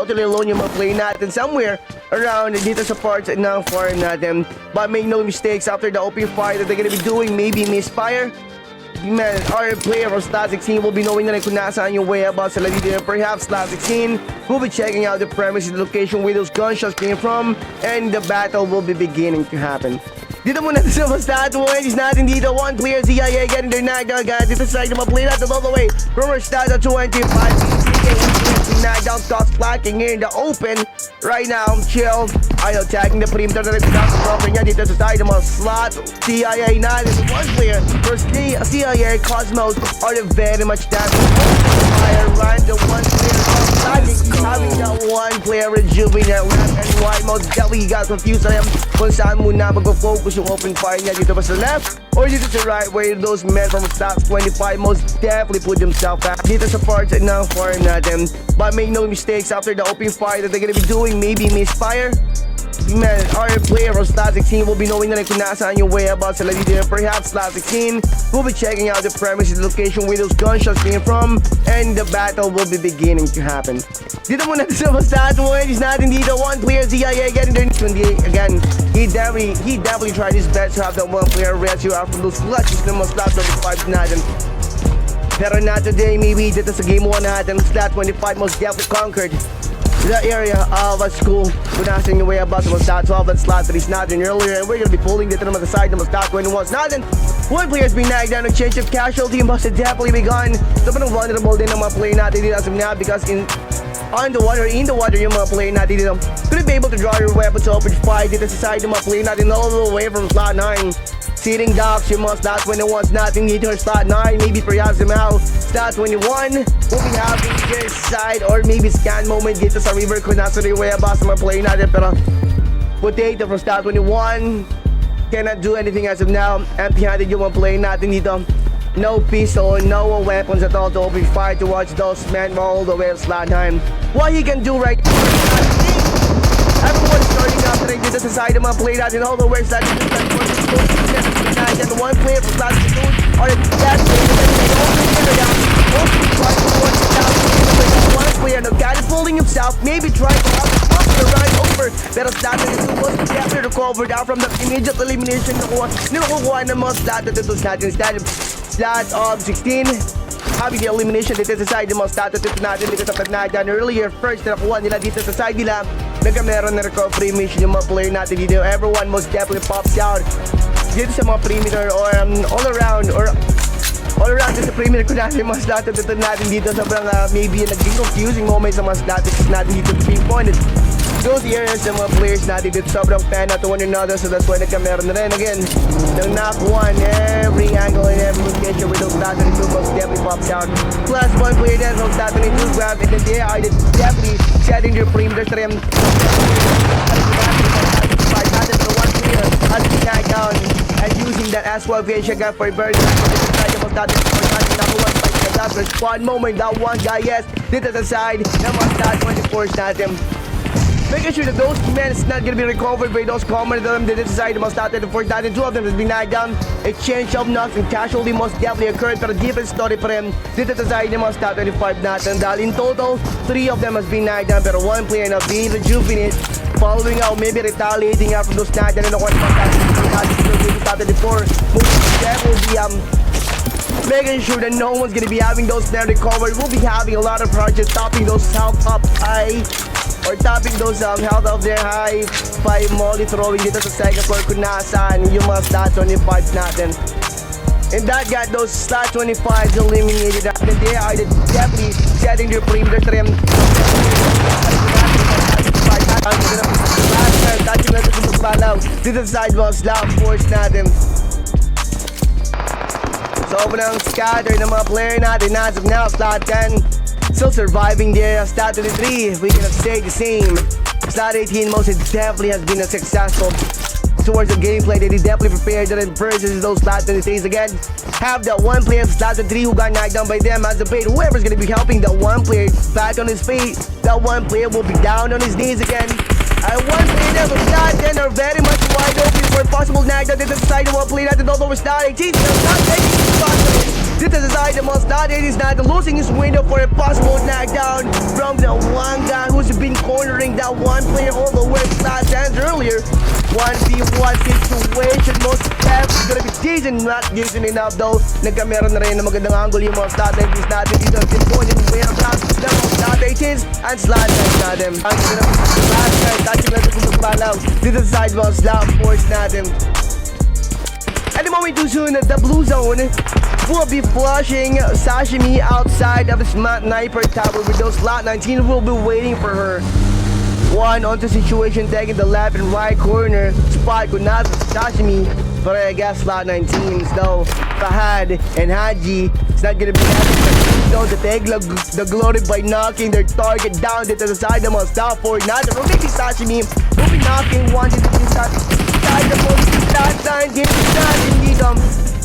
totally alone yung mga play natin somewhere around dito sa parts ng farm natin. But make no mistakes, after the opening fire that they're gonna be doing, maybe misfire. Man, our player from /16 will be knowing na kung nasaan yung whereabouts sa lalito. Perhaps /16 will be checking out the premises, the location where those gunshots came from, and the battle will be beginning to happen. Dito muna sa stat 20s natin dito. One player ZIA getting their knockdown guys. Dito sa side na play natin all the way from our stat at 25. Knockdown toss clacking in the open right now. Chill. Ayaw attacking the perimeter na rin niya dito sa side ng mga slot. CIA natin. One player first CIA 𝐂𝐄𝐋 are very much damage. Fire run the one player having that one player rejuvenate left and right. Most definitely got confused on him kung saan muna mag-focus yung open fire niya dito ba sa left or dito sa right, where those men from stats 25 most definitely put themselves back dito sa parts ng farm natin. But make no mistakes, after the opening fire that they're gonna be doing, maybe misfire. Man, our player from /16 will be knowing na kung nasaan yung whereabouts sa lalito. Perhaps /16 will be checking out the premises, the location where those gunshots came from, and the battle will be beginning to happen. Dito muna sa stat 20s natin dito. One player ZIA getting their 28 again. He definitely tried his best to have that one player rescue out from those clutches na mga stat 25 natin. Pero not today, maybe dito sa game 1 natin, stat 25 most definitely conquered the area of a school. Kung nasan yung whereabouts ng stat 12 and slot 3s natin earlier, and we're gonna be pulling dito naman sa side ng stat 21s natin. One player's been knocked down, a change of casualty must have definitely begun. Sobrang vulnerable din ng mga play natin dito as of now, because in the water yung mga play natin dito. Couldn't be able to draw your weapon to open fire dito sa side ng mga play natin all the way from slot 9. Sitting ducks yung mga slot 21s natin dito sa slot 9. Maybe perhaps somehow slot 21 will be having this side or maybe scan moment dito sa river kung nasa yung whereabouts ng mga play natin. Pero potato from slot 21 cannot do anything as of now. Empty-handed yung mga play natin dito. No pistol, no weapons at all to open fire towards those men all the way to slot 9. What he can do right now, everyone's starting out today dito sa side ng mga play natin all the way slot 9. And one player from slot 2 or the last one player now catapulting himself, maybe trying to have the run over. Pero slot 2 was after the cover down from the immediate elimination nakukuha ng mga slot natin. Slot of 16 having the elimination dito sa side ng mga status natin dito sa pag-knockdown earlier. First na nakuha nila dito sa side nila, meron na recovery mission yung mga player natin dito. Everyone most definitely pops out dito sa mga perimeter or all around dito sa perimeter ko natin mga status natin dito. Sobrang maybe naging confusing moment sa mga status natin dito to pinpointed those areas ng mga players natin dito. Sobrang fan to one another, so that's why nagkameron na rin again ng knock one every angle and every location with those stats and 2 most definitely pops out. Plus one player then from stats and 2 grab, and then they are definitely setting their perimeter trim. One player has been knocked down and using that as well PxH for a bird. One moment, that one guy, yes, dito sa side ng mga stats 24s natin. Making sure that those men is not gonna be recovered by those common that they decided to must start at the first night, and 2 of them has been knocked down. A change of knocks and casualty most definitely occurred, pero different story pa rin dito sa side ng mga stat 25 natin. Dahil in total, 3 of them has been knocked down, pero 1 player na being rejuvenated, following out, maybe retaliating out from those knocked down and nakuha ng stat 24. Most definitely making sure that no one's gonna be having those men recovered. We'll be having a lot of projects topping those health up high or topping those health of their high by molly throwing dito sa second floor kung nasaan yung mga stat 25 natin. And that got those stat 25s eliminated. And they are definitely setting their perimeter trim. Touching natin sa palaw dito sa sidewalk slap force natin. Sobrang scatter ng mga player natin as of now. Slot 10 still surviving there. Slot 23 we cannot say the same. Slot 18 most definitely has been a successful towards the gameplay that he definitely prepared and versus those slot 23s again. Have that one player slot 3 who got knocked down by them as the bait. Whoever's gonna be helping that one player back on his feet, that one player will be down on his knees again. I one player that was slot 10 are very much wide open for a possible knockdown. They decided to play that the double was slot 18. They're not taking the spot. Dito sa side ng mga slot 8 is not losing his window for a possible knockdown from the one guy who's been cornering that one player all the way slot stands earlier. 1v1 situation, most definitely gonna be decent, not decent enough though. Nagkameron na rin ng magandang angle yung mga slot 9 is natin dito. Pinpoint yung way of slot slot 18s and slot 9 natin. Ang gonna be last guy, touching natin kung magpalaw dito sa side mga slot 4s natin. At the moment too soon, the blue zone will be flushing Sashimi outside of the sniper tower with those slot 19 will be waiting for her. One onto situation, taking the left and right corner spot could not Sashimi, but I guess slot 19s though. Fahad and Haji, it's not gonna be happening. Though to take the glory by knocking their target down to the side of us. Down for not the rotating Sashimi will be knocking one to the side of the slot 19 not indeed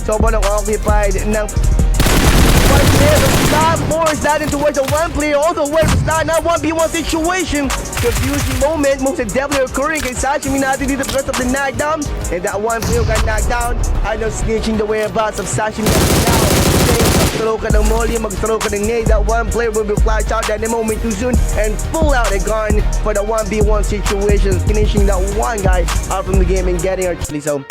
sobrang occupied ng one player of slot 4 sliding towards the one player all the way to slot now 1v1 situation. Confusing moment most definitely occurring kay Sashimi natin dito because of the knockdown, and that one player got knocked down. I know snitching the whereabouts of Sashimi now. Mag-throw ka ng molly, mag-throw ka ng nade. That one player will be flashed out at the moment too soon and pull out a gun for the 1v1 situation, finishing that one guy out from the game and getting our so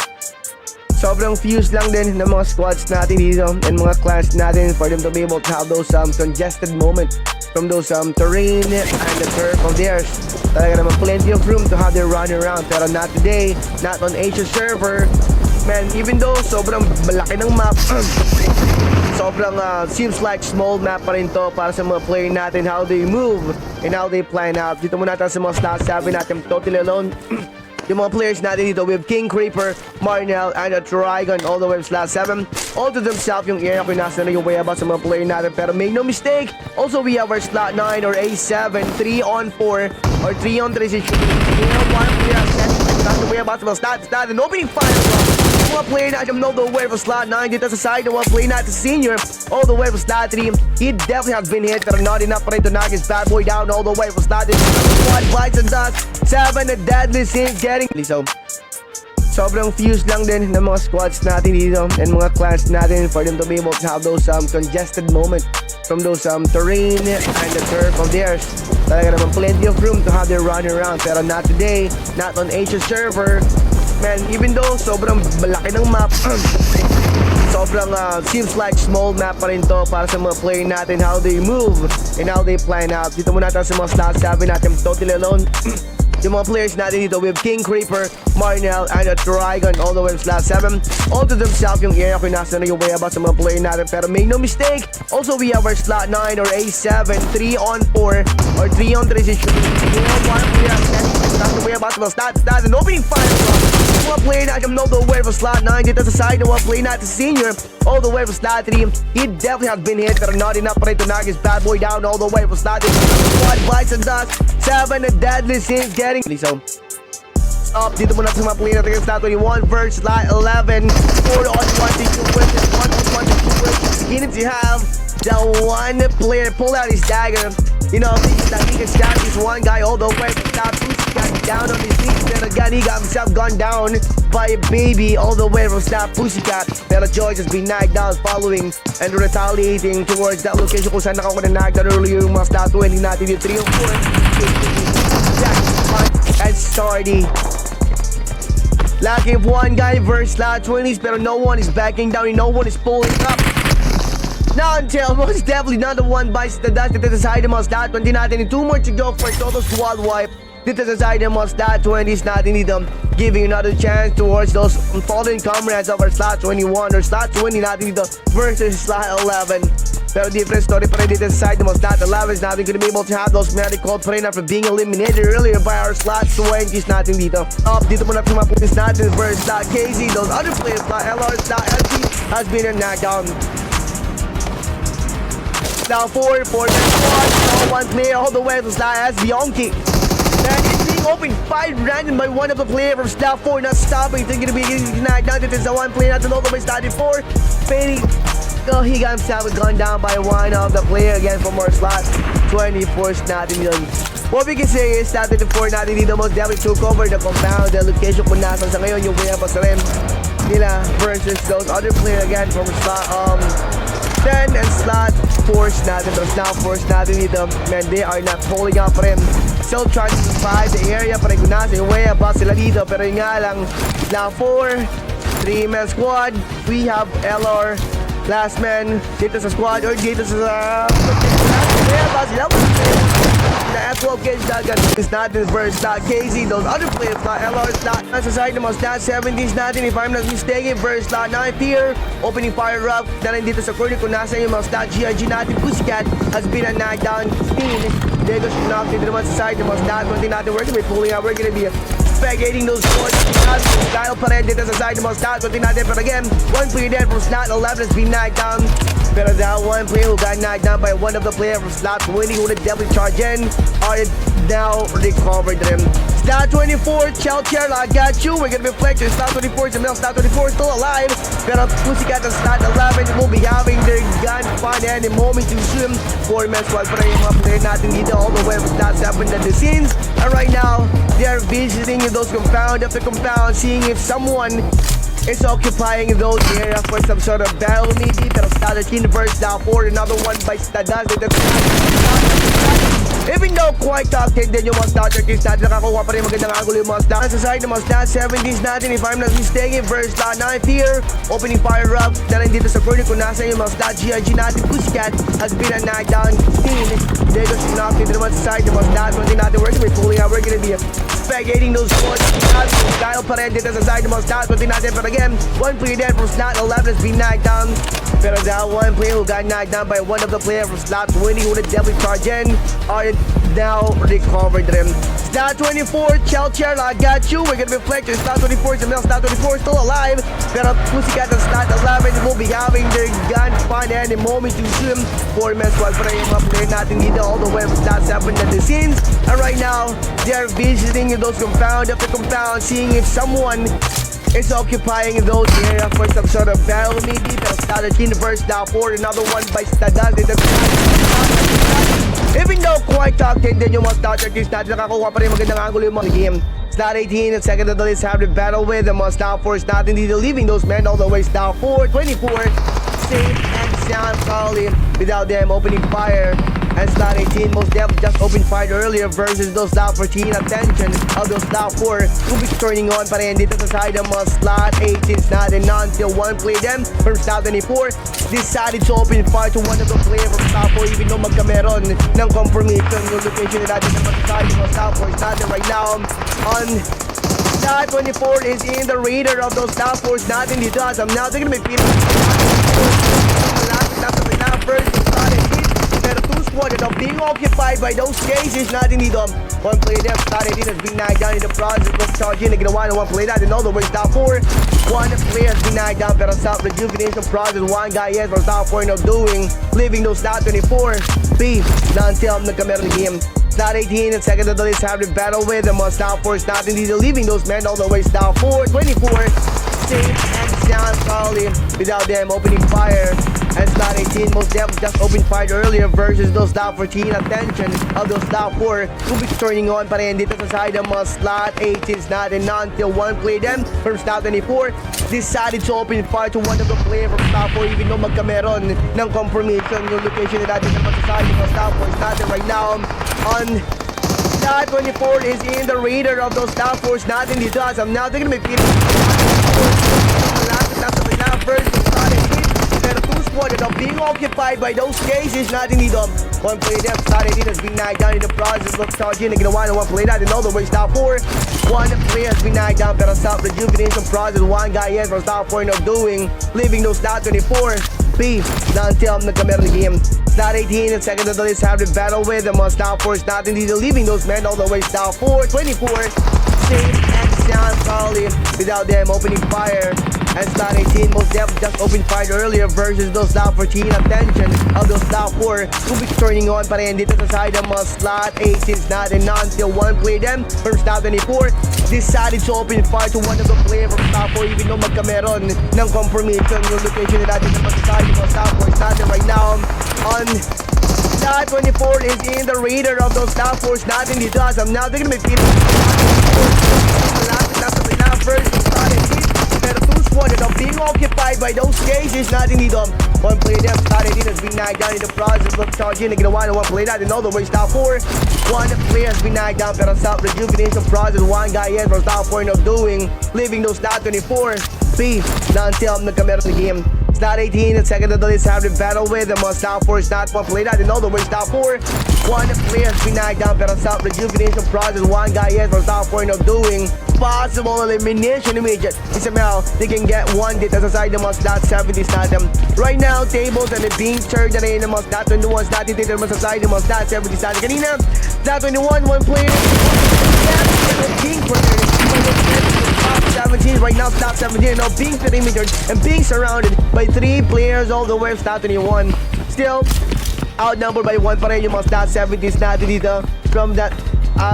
sobrang fuse lang din ng mga squads natin dito and mga clans natin for them to be able to have those congested moments from those terrain and the turf of theirs. Talaga naman plenty of room to have their run around, pero not today, not on Asia server. Man, even though sobrang malaki ng map, sobrang seems like small map pa rin to para sa mga player natin, how they move and how they plan out. Dito muna tayo sa mga stats, sabi natin totally alone. Yung mga players natin dito, we have King Creeper, Marnell, and a Trigon all the way to slot 7. All to themselves yung area kung nasa na yung way about sa mga player natin. Pero make no mistake, also we have our slot 9 or A7, 3-on-4 or 3-on-3 situation. We have one player that's the way about sa mga stats natin. Opening final mga player natin know the way for slot 9 dito sa side ng mga player natin senior all the way for slot 3. He definitely has been hit pero not enough pa rin to knock his bad boy down all the way for slot 3. One bites and dust 7 a deadly sin getting so sobrang fuse lang din ng mga squads natin dito and mga clans natin for them to be able to have those congested moments from those terrain and the turf of theirs. Talaga naman plenty of room to have their run around, pero not today, not on Asia server. Man, even though sobrang malaki ng map, sobrang seems like small map pa rin to para sa mga player natin, how they move and how they plan out. Dito muna tayo sa mga stats, sabi natin totally alone. Yung mga players natin dito, we have King Creeper, Marnell, and a Trigon all the way to slot 7. All to themselves yung area kung nasa na yung way about sa mga player natin. Pero make no mistake, also we have our slot 9 or A7, 3-on-4 or 3-on-3 situation. We have one player that's the way about sa mga stats natin. Opening final mga player natin know the way for slot 9 dito sa side ng mga player natin senior all the way for slot 3. He definitely has been hit pero not enough pa rin to knock his bad boy down all the way for slot 3. One bites and dust 7 a deadly sin getting so up dito muna sa mga player natin slot 21 versus slot 11 4-on-1 situation 1-on-1 situation beginning to have the one player pull out his dagger. You know, he can stab this one guy all the way from top. Got down on his knees, then again he got himself gunned down by a baby all the way from Snap Pussycat. Pero George has been knocked down following and retaliating towards that location kung saan nakako na knocked down earlier yung mga slot 20 natin yung 3 or 4 and Sardi. Lacking of one guy versus slot 20s, pero no one is backing down and no one is pulling up. Now until most definitely not the one bites the dust dito sa side ng mga slot 20 natin and 2 more to go for total squad wipe. Dito sa side ng mga slot 20s natin dito, giving another chance towards those fallen comrades of our slot 21 or slot 20 natin dito versus slot 11. Pero different story pa rin dito sa side ng mga slot 11s natin gonna be able to have those medical pa rin after being eliminated earlier by our slot 20s natin dito. Up dito muna sa mga pulis natin versus slot KZ. Those other players, slot LR, slot LT has been knocked down. Now 4 for the squad, one player all the way to slot 𝐿𝐍𝐈𝐀𝐿. And it's being opened 5 random by one of the players from slot 4, not stopping. It's going to be knocked down. This is the one player not all the way started 4. Fading. So he got himself gunned down by one of the player again from our slot 24 natin yun. What we can say is that the 4 natin dito most definitely took over the compound, the location kung nasan sa ngayon yung way up sa rin nila versus those other player again from slot 10 and slot force natin. Pero slot force natin dito, man, they are not holding up rin. Still trying to survive the area. Parang kung nasa yung way pa sila dito. Pero yun nga lang, slot 4, 3-man squad. We have LR, last man dito sa squad or dito sa kaya ba sila na 𝗏12 is natin versus 𝐿𝐍. Those other players na LR's na nasa side ng mga stat 70s natin, if I'm not mistaken, versus 9th tier opening fire up na rin dito sa corner. Kung nasa yung mga stat GIG natin, PSYCAT has been a knockdown team. Dito siya knocked dito naman sa side ng mga stat 20 natin. We're gonna be pulling out, we're gonna be spectating those scores. Kyle pa rin dito sa side ng mga stat 20 natin. But again, one player there from slot 11 has been knocked down. Pero that one player who got knocked down by one of the players from slot 20 who would definitely charge in are now recovered them. Slot 24, 𝐂𝐿, I got you. We're gonna be flexing. Slot 24 is the slot 24 is still alive. Pero PSYCAT and slot 11 will be having their gun fun any moment to swim. 4-man squad para yung mga player natin dito all the way from slot 7 to the scenes. And right now, they are visiting those compound after compound, seeing if someone is occupying those areas for some sort of battle maybe. Pero slot 13 versus slot 4, another one by Stadas. Even though quite toxic din yung mga slot 13s natin, nakakuha pa rin magandang angulo yung mga slot. Sa side ng mga slot 17s natin, if I'm not mistaken, versus slot 9th tier opening fire up na rin dito sa corner. Kung nasa yung mga slot GIG natin, PSYCAT has been a knockdown team. Dito siya knocked dito naman sa side ng mga slot 20 natin. We're gonna be pulling out, we're gonna be spectating those scores. Kyle pa rin dito sa side ng mga slot 20 natin. But again, one player there from slot 11 has been knocked down. Pero that one player who got knocked down by one of the players from slot 20 who would definitely charge in are now recovered them. Slot 24, 𝐂𝐿, I got you. We're gonna be flexing. Slot 24 is the slot 24 is still alive. Pero PSYCAT and slot 11 will be having their gun fun any moment to swim. 4-man squad para yung mga player natin dito all the way from slot 7 to the scenes. And right now, they are visiting those compound after compound, seeing if someone is occupying those areas for some sort of battle maybe. Pero slot 13 versus slot 4, another one by Stadas. Even though quite toxic din yung mga slot 13s natin, nakakuha pa rin magandang angulo yung mga game. Slot 18 and second of the list have to battle with the mga slot 4s natin dito, leaving those men all the way slot 4, 24, safe and sound probably without them opening fire. And slot 18 most definitely just opened fire earlier versus those slot 14. Attention of those slot 4 will be turning on pa rin dito sa side ng mga slot 18s natin. Not until one play them from slot 24 decided to open fire to one of the players from slot 4, even though magkameron ng confirmation yung location na natin ng mga slot 4s natin right now. On slot 24 is in the radar of those slot 4s natin dito. As I'm now taking my feet. First slot 18. Pero two squad that are being occupied by those cases natin dito. One play there, slot 18 has been knocked down in the process of charging na ginawa na one play natin all the way slot 4. One player has been knocked down pero sa rejuvenation process, one guy yes for slot 4 now doing, leaving those slot 24. P, na until nagkameron ng game. Slot 18 and second of the list have to battle with the mga slot 4s natin dito, leaving those men all the way slot 4, 24. Safe and sound probably without them opening fire. And slot 18 most definitely just opened fire earlier versus those slot 14. Attention of those slot 4 will be turning on pa rin dito sa side ng mga slot 18s natin. Not until one play them from slot 24 decided to open fire to one of the players from slot 4, even though magkameron ng confirmation yung location na natin ng mga ng mga slot 4s natin right now. On slot 24 is in the radar of those slot 4s natin dito. As I'm now taking my feet. First slot 18. Pero two squad that are being occupied by those cases natin dito. One play there, slot 18 has been knocked down in the process of charging na ginawa na one play natin all the way slot 4. One player has been knocked down pero sa rejuvenation process, one guy yes for slot 4 now doing, leaving those slot 24. P, na until nagkameron ng game. Slot 18 and second of the list have to battle with the mga slot 4s natin dito, leaving those men all the way slot 4, 24. Safe and sound probably without them opening fire. And slot 18 most definitely just opened fire earlier versus those slot 14. Attention of those slot 4 will be turning on pa rin dito sa side ng mga slot 18s natin. Not until one play them from slot 24 decided to open fire to one of the players from slot 4, even though magkameron ng confirmation yung location na natin ng mga slot 4s natin right now. On slot 24 is in the radar of those slot 4s natin dito. As I'm now taking my feet. First slot 18. Pero two 1 and now being occupied by those cases natin dito. One play there, slot 18 has been knocked down in the process of charging na ginawa na one play natin all the way stop 4. One player has been knocked down pero sa rejuvenation process, one guy yet for stop 4 of doing, leaving those slot 24. B na until nagkamera ng game. Slot 18 and second adult is having battle with them on stop 4. Slot 1 play natin all the way stop 4. One player has been knocked down pero sa rejuvenation process, one guy yet for stop 4 of doing, possible elimination immediate. Somehow they can get one dito sa side ng mga slot 70s natin. Right now, tables and being turned na rin ng mga slot 21s natin dito naman sa side ng mga slot 70s natin. Kanina, slot 21, one player being turned. 17 right now, slot 17 now being perimetered and being surrounded by 3 players all the way slot 21. Still outnumbered by 1 pa rin yung mga slot 70s natin dito from that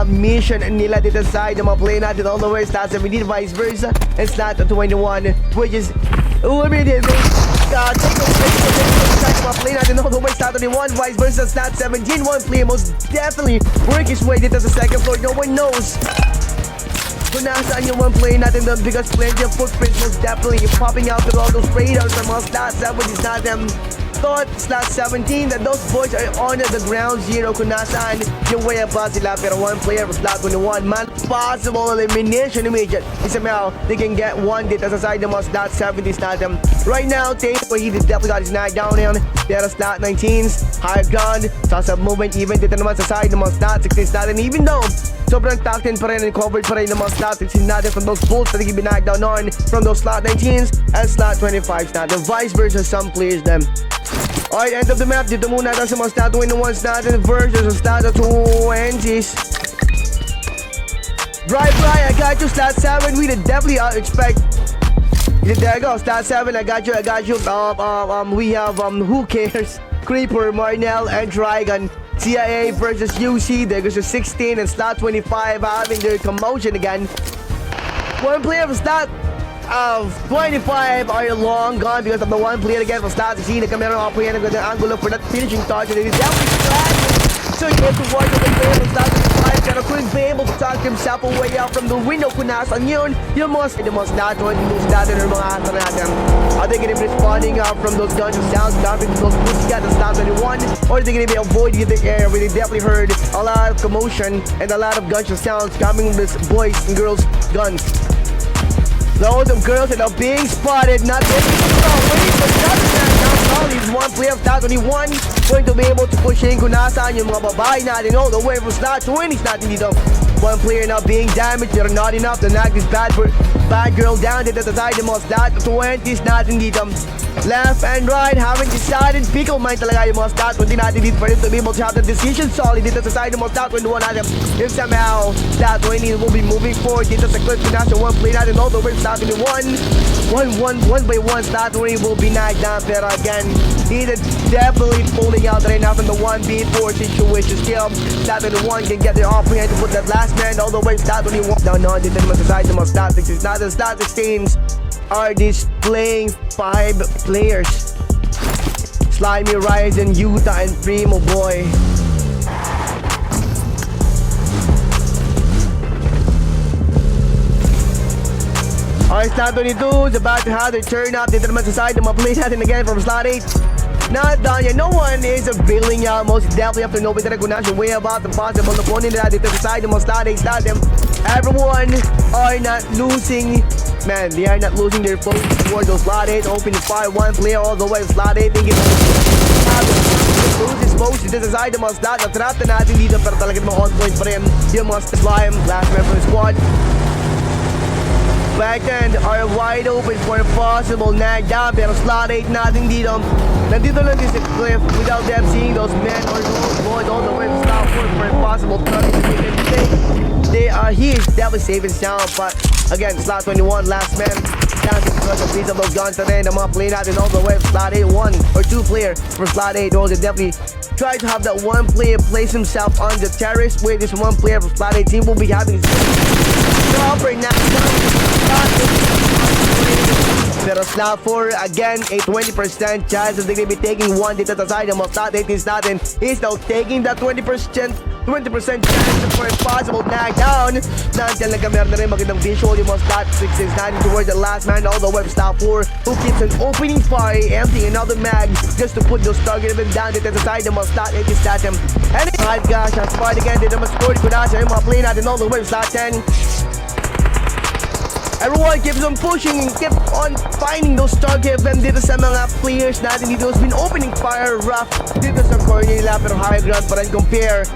mission nila dito sa side ng mga play natin all the way slot 17 vice versa and slot 21, which is limited. Take a play natin all the way slot 21 vice versa slot 17. One play most definitely work his way dito sa second floor. No one knows kung nasaan yung one play natin doon because plenty of footprints most definitely popping out with all those radars sa mga slot 70s natin. Thought slot 17 that those boys are on the ground zero kung nasaan yung way pa sila pero one player for slot 21 man possible elimination immediate. Somehow they can get one dito sa side ng mga slot 70s natin. Right now, Tate where he definitely got his knock down in pero slot 19s high gun sa movement even dito naman sa side ng mga slot 16s natin even though sobrang tacked pa rin and covered pa rin ng mga slot 16s natin from those bolts that he been knocked down on from those slot 19s and slot 25s natin. Vice versa some players them. Alright, end of the map. Dito muna tayo sa mga slot 21s natin versus slot 20s. Right, I got you. Slot 7, we did definitely expect. There you go, slot 7, I got you. We have Who Cares, Creeper, Marnell, and Dragon. CIA versus UC. There goes to 16 and slot 25 having their commotion again. One player of slot 25 are long gone because of the one player again for slot 16. The camera operator with the angle for that finishing target. It is definitely trying. So he gets to watch the player for slot 25. Pero couldn't be able to talk himself away out from the window kung nasan yun. Yung mga slot 20 moves natin or mga asa natin. Are they going to be responding from those gunshot sounds coming from those PSYCAT and slot 21? Or are they going to be avoiding the air where they definitely heard a lot of commotion and a lot of gunshot sounds coming from these boys and girls guns? Loads of girls that are being spotted, not waiting for another man. Now he's one player of slot 21 going to be able to push in kung nasaan yung mga babae natin all the way from slot 20s natin dito. One player now being damaged, they're not enough to knock this bad girl down dito sa side ng mga slot 20s natin dito. Left and right haven't decided. Pickle mind talaga yung mga slot 20 natin dito for him to be able to have the decision solid dito sa side ng mga slot 21 natin. If somehow slot 20 will be moving forward dito sa clip kung nasa one play natin all the way slot 21. One by one slot 20 will be knocked down pero again he is definitely pulling out right now from the 1v4 situation. Still slot 21 can get their offering to put that last man all the way slot 21 down on dito naman sa side ng mga slot 16s natin. Slot 16s are displaying 5 players. Slimy Ryzen, Utah, and Primo Boy. Alright, slot 22 is about to have their turn up. Dito naman sa side ng mga plays natin again from slot 8. Not done yet. No one is bailing out. Most definitely have to know better kung nasa way about the possible opponent nila dito sa side ng mga slot 8 slot them. Everyone are not losing. Man, they are not losing their focus towards those slot 8. Open to fire one player all the way slot 8. Thinking lose his focus dito sa side ng mga slot. Na-trap na natin dito pero talagang mga on point pa rin yung mga slime. Last member of the squad. Backhand are wide open for a possible knock down pero slot 8 natin dito. Nandito lang din si Cliff without them seeing those men or those boys all the way to slot 4 for a possible target to make anything. He is definitely safe and sound but again slot 21 last man down to the piece of those guns and then the mga play natin all the way to slot 8 1 or 2 player for slot 8 those that definitely try to have that one player place himself on the terrace where this one player for slot 8 team will be having his right now. Pero slot 4 again a 20% chance that they're gonna be taking one dito sa side ng mga slot 18s natin. He's now taking that 20% 20% chance for a possible knockdown. Nandiyan lang meron na rin magandang visual yung mga stat 6 is 9 towards the last man all the way from stop 4 who keeps an opening fire, emptying another mag just to put those target event down dito sa side ng mga stat 8 is stat him. And my gosh, shots fired again. Dito naman score ko na siya yung mga play natin all the way from stat 10. Everyone keeps on pushing and keep on finding those target event dito sa mga players natin dito. Has been opening fire rough dito sa corner nila pero higher ground pa rin compare.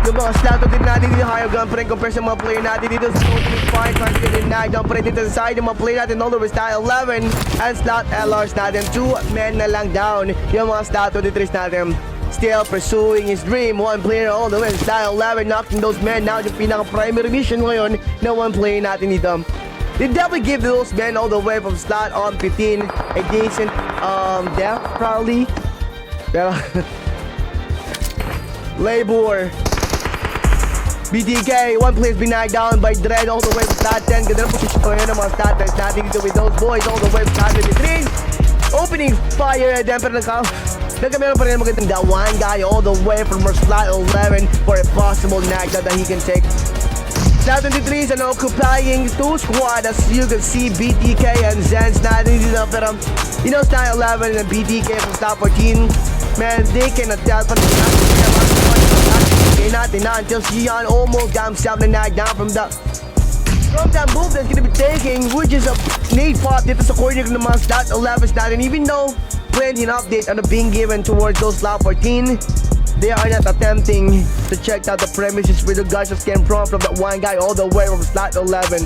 Yung mga stat din natin dito higher ground pa rin compare sa mga player natin dito sa opening fire. Trying to get in knockdown pa rin dito sa side ng mga player natin all the way style 11 and slot LRs natin 2 men na lang down. Yung mga stat dito natin still pursuing his dream. One player all the way style 11 knocking those men now yung pinaka primary mission ngayon na one player natin dito. They definitely give those men all the way from slot on 15 a decent death probably. Pero labor BTK, one player's been knocked down by Dread all the way from slot 10. Ganda na position ko yun ng mga stat is natin dito with those boys all the way from slot 23. Opening fire, then pero nagkameron pa rin magandang that one guy all the way from slot 11 for a possible knockdown that he can take. Slot 23 is occupying 2 squad as you can see BTK and Zens natin dito pero you know slot 11 and BTK from slot 14 man they cannot tell pa natin na until Xian almost got himself knocked down from that move that's gonna be taking which is a nade pop dito sa corner ng mga slot 11 natin even though plenty an update on the being given towards those slot 14. They are not attempting to check out the premises where the guys just came from that one guy all the way from slot 11.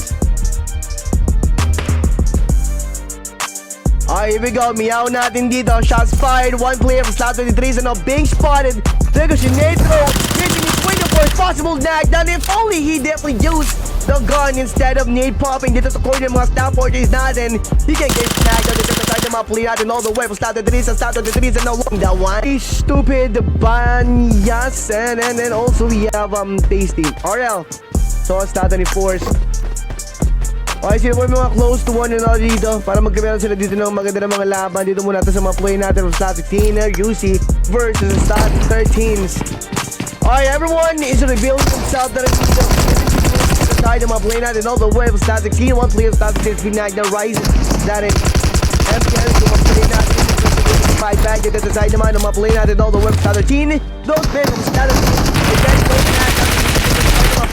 Alright, here we go. Meow natin dito. Shots fired. One player from slot 23 is now being spotted. There goes 𝛿𝐿. Getting his window for a possible knockdown. If only he definitely used the gun instead of nade popping dito sa corner ng mga slot 40s natin. He can get knockdown dito sa side ng mga player natin all the way from slot 23 sa slot 23 and now long that one. Stupid Banyas and then also we have Tasty RL. So slot 24s. Okay, sila po yung mga close to one and all dito para magkameron sila dito ng maganda ng mga laban. Dito muna ito sa mga play natin from slot 16 UC versus slot 13s. Alright, everyone is revealing himself that it's the side of my play natin all the way from slot 16. One player of slot 16 being the rise that is MPL to mga play natin. Fight back dito sa side naman ng mga play natin all the way from slot 13. Those men from slot 13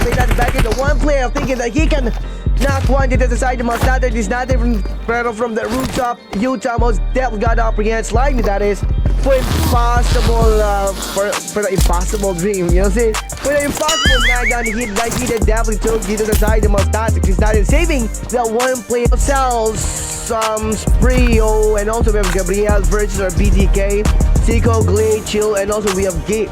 play natin back into one player thinking that he can knock one dito sa side ng mga strategies natin pero from the rooftop Utah most definitely got up against lightning that is for impossible for the impossible dream, you know what I'm saying? For the impossible knockdown he did definitely took dito sa side ng mga strategies natin saving that one player sells Sprio and also we have Gabriel versus our BTK 𝐂𝐄𝐋𝐄 and also we have Gate.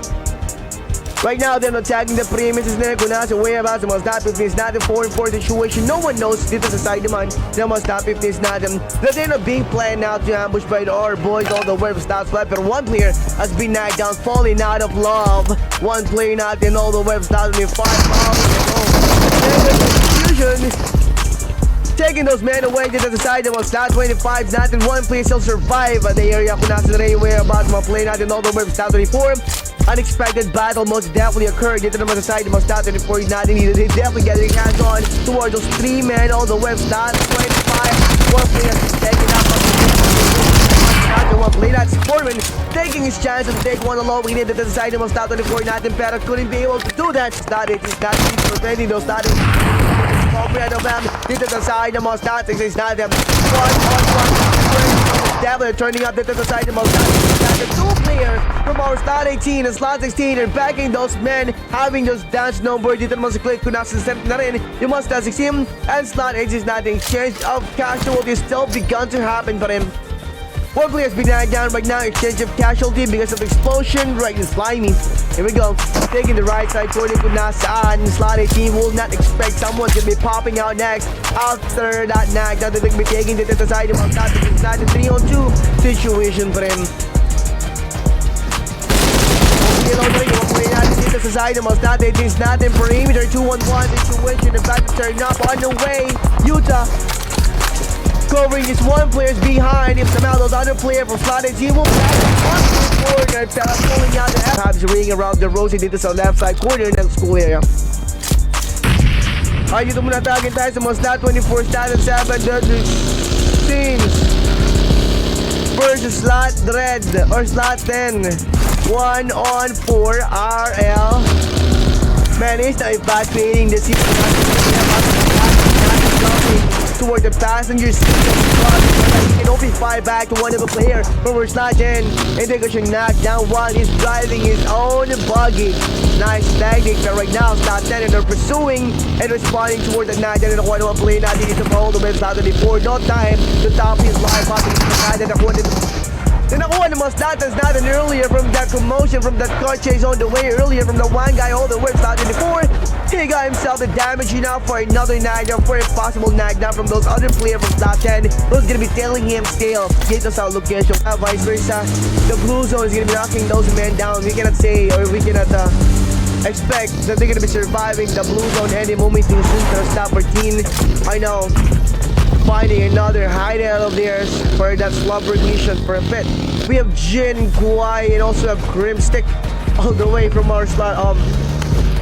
Right now, they're attacking the premises nila kung nasa whereabouts ng mga top 15s natin 4-4 situation. No one knows dito sa side naman ng mga top 15s natin that they're not being planned out to ambush by our boys all the way from stats 5. Pero one player has been knocked down, falling out of love. One player natin all the way from stats 5. Confusion. Taking those men away dito sa side ng mga slot 25s natin. One player still survive at the area kung nasa rin whereabouts mga play natin all the way from slot 24. Unexpected battle most definitely occurred dito naman sa side ng mga stat 24 natin dito. They definitely getting hands on towards those 3 men all the way from stat 25. One player taking up one play that's Foreman taking his chance to take one alone. We needed to the side ng mga stat 24 natin pero couldn't be able to do that. Stat 8 is not preventing those stat 8 dito sa side ng mga statistics natin. One definitely turning up dito sa side ng mga statistics natin. 2 players from our slot 18 and slot 16 are backing those men having those dance number dito naman sa click kung nasa set na rin yung mga slot 16 and slot 18 natin. Exchange of casualties still begun to happen pa rin. One player has been knocked down right now. Exchange of casualty because of explosion right in Slimy. Here we go. Taking the right side corner kung nasaan. Slot 18 will not expect someone to be popping out next. After that knockdown, they're going to be taking the side of our static. It's not a 3-on-2 situation for him. Dito sa side ng mga strategies natin. Perimeter 2-on-1 situation. About to turn up on the way. Utah Covering is one player's behind. If somehow those other player from slot team will back on the corner. Pero pulling out the Habs ring around the Rosie dito sa left side corner ng school area. Ay, dito muna tagin tayo sa mga slot 24, slot 7, the teams versus slot dread or slot 10. 1 on 4 RL. Man, is now evacuating the seat toward the passenger seat. He can open 5 back to one of the player from our slot 10. And they got knocked down while he's driving his own buggy. Nice tactic, but right now slot 10 and they're pursuing and responding toward the 9 and nakuha naman play natin dito pa all the way slot 24. No time to top his life up in the 9 and nakuha naman slot 10 natin earlier from that commotion from that car chase on the way earlier from the one guy all the way slot 24. He got himself the damage enough for another knockdown, for a possible knockdown from those other players from slot 10 who's gonna be telling him still get us our location. Vice versa, the blue zone is gonna be knocking those men down. We cannot say or we cannot expect that they're gonna be surviving the blue zone any moment too soon to stop 14. I know, finding another hideout of theirs for that slumber mission for a bit. We have Jin, Guai, and also have Grimstick all the way from our slot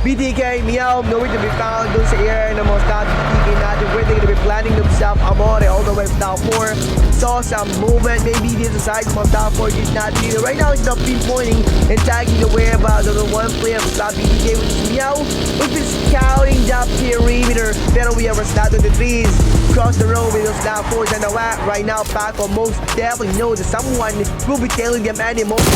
BTK, Meow, nowhere to be found dun sa air ng mga slot BTK natin where they're gonna be planning themselves Amore all the way from top 4. Saw some movement maybe this side from top 4 did not either. Right now it's not pinpointing and tagging the whereabouts of the one player from slot BTK which is Meow, which is scouting the perimeter. Pero we have our slot 23s across the road with those slot 4s and the whack. Right now Paco most definitely knows that someone will be telling them any moment.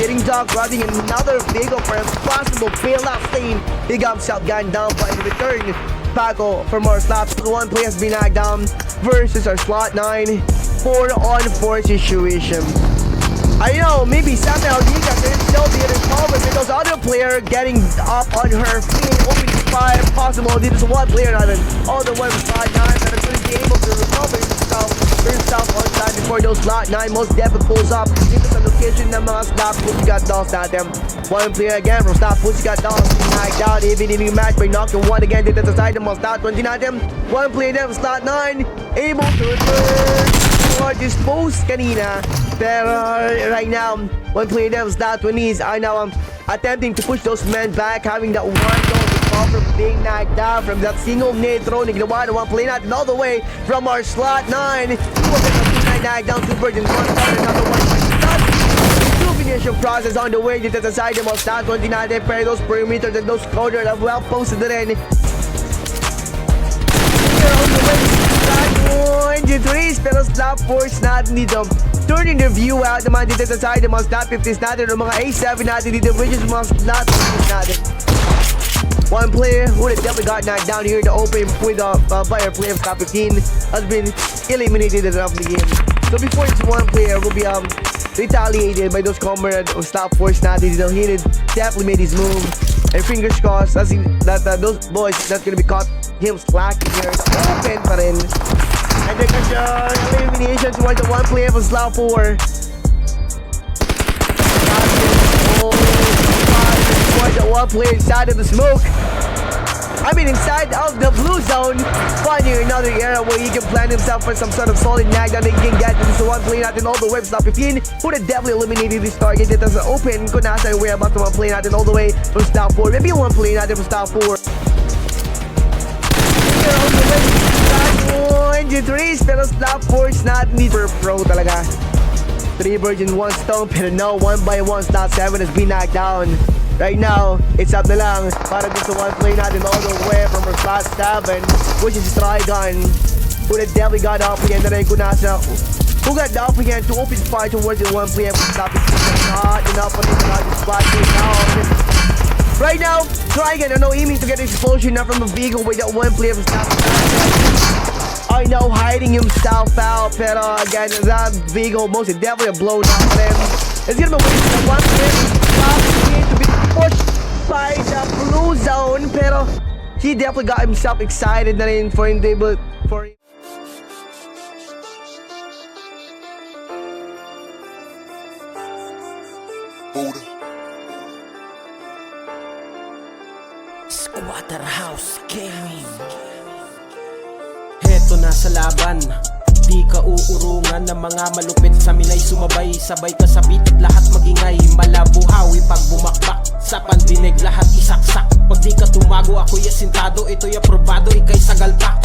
Getting dog running another big for a possible bailout theme. He got himself gunned down, but in return, Paco from our slot 1 play has been knocked down versus our slot 9 4 on 4 situation. I know, maybe somehow Liga can still be in cover with those other player getting up on her feet, opening fire possible. This is one player natin all the way from slot 9 that is going to be able to recover himself on time before those slot 9 most definitely pulls up dito sa location ng mga slot PSYCAT dolls natin. One player again from slot PSYCAT dolls knocked down even match by knocking one again dito sa side ng mga slot 20 natin. One player again from slot 9 able to return or dispose kanina. Pero right now, one player again from slot 20s are now attempting to push those men back, having that one goal to fall from being knocked down from that single nade throw na ginawa na one play natin all the way from our slot 9. Knocked down 2 birds and 1 shot, another one shot. Illumination process on the way dito sa side ng mga slot 20 natin, pero those perimeters and those corners are well posted rin. Here on the way, slot 23, pero slot 4s natin dito. Turning their view out naman dito sa side ng mga slot 50s natin o mga A7 natin dito, which is mga slot 50s natin. One player who definitely got knocked down here in the open with by our player of top 15 has been eliminated out of the game. So before this one player will be retaliated by those comrades of slot 4s natin dito, he definitely made his move. And fingers crossed that those boys not gonna be caught him slacking here in the open pa rin. And then elimination towards the one player from slot 4. The one player inside of the smoke. I mean inside of the blue zone. Finding another area where he can plan himself for some sort of solid knockdown that he can get. This is one player natin all the way from slot 15 who would have definitely eliminated this target. Dito sa open kung nasa yung whereabouts ng one player natin all the way from slot 4. Maybe one player natin from slot 4. Here on the way, slot 23 pero slot 4's natin dito pro talaga. 3 birds in 1 stone pero no, 1 by 1 slot 7 has been knocked down. Right now, it's up na lang para dito sa one play natin all the way from our slot 7, which is Trigon, who had definitely got up again na rin kung nasa, who got up again to open fire towards the one play from slot 15. Not enough on the spot now. Right now, Trigon are now aiming to get an explosion now from a vehicle with that one play from slot 7. I know hiding himself out, pero again, that vehicle most definitely a blown up for him. It's gonna be waiting for one play to be pushed by the blue zone, pero he definitely got himself excited na rin for him for Squatter House Gaming. Heto na sa laban. Di ka uurungan ng mga malupit sa milay. Sumabay, sabay ka sa beat, lahat magingay. Malabuhawi pag bumakbak, sa pandinig lahat isaksak. Pag di ka tumago, ako'y asintado, ito'y aprobado, ika'y sagalpak.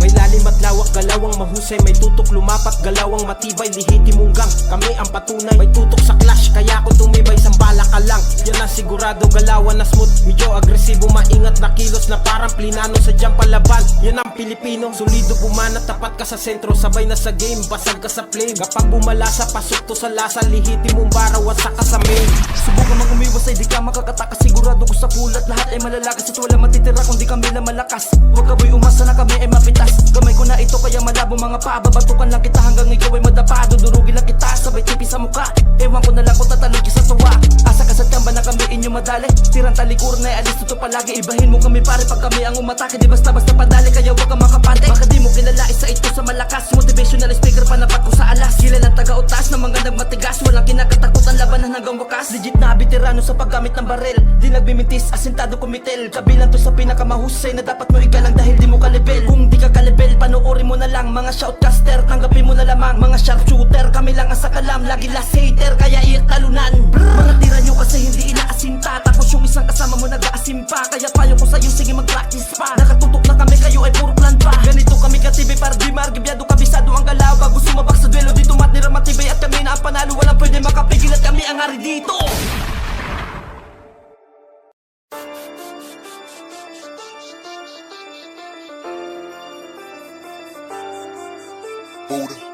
May lalim at lawak, galawang mahusay. May tutok lumapat, galawang matibay. Lihitimunggang, kami ang patunay. May tutok sa clash, kaya kung tumibay, sambala ka lang. Yan na sigurado, galawan na smooth. Medyo agresibo, maingat na kilos na parang plinano sa diyang palaban. Yan ang Pilipino, solido bumanat, tapat ka sa sentro. Sabay na sa game, basag ka sa flame. Kapag bumalasa, pasok to sa lasa. Lihitimong bara, wasak ka sa main. Subukan mang umiwas ay di ka makakatakas. Sigurado ko sa pulat, lahat ay malalakas. At wala matitira kung di kami lang malakas. Huwag ka boy umasa na kami ay mapitas. Gamay ko na ito kaya malabo mga paa. Babatukan lang kita hanggang ikaw ay madapa. Dudurugin lang kita, sabay tipi sa muka. Ewan ko na lang kung tatalog sa tuwa. Asa kasat kamba na kami inyo madali. Tirang talikuran ay alis ito palagi. Ibahin mo kami pare pag kami ang umatake. Di basta-basta padali kaya huwag ka makapante. Baka di mo kilala isa ito sa malakas. Motivational speaker panapat ko sa alas. Sila lang taga-utas na mga nagmatigas. Walang kinakatakutan labanan hanggang wakas. Legit na veterano sa paggamit ng barel. Di nagbimintis, asintado kumitel. Kabilang to sa pinakamahusay na dapat mo igalang dahil di mo kalibel. Kung di ka kalibel, panoorin mo na lang. Mga shoutcaster, tanggapin mo na lamang. Mga sharpshooter, kami lang ang sakalam. Lagi last hater, kaya iyak talunan. Mga tira nyo kasi hindi inaasinta. Tapos yung isang kasama mo nag-aasim pa. Kaya payo ko sa'yo, sige mag-practice pa. Nakatutok na kami, kayo ay puro plan pa. Ganito kami ka-TV para di margibyado. Kabisado ang galaw, bago sumabak sa duelo. Dito matnira matibay at kami na ang panalo. Walang pwede makapigil at kami ang hari dito. Buddha.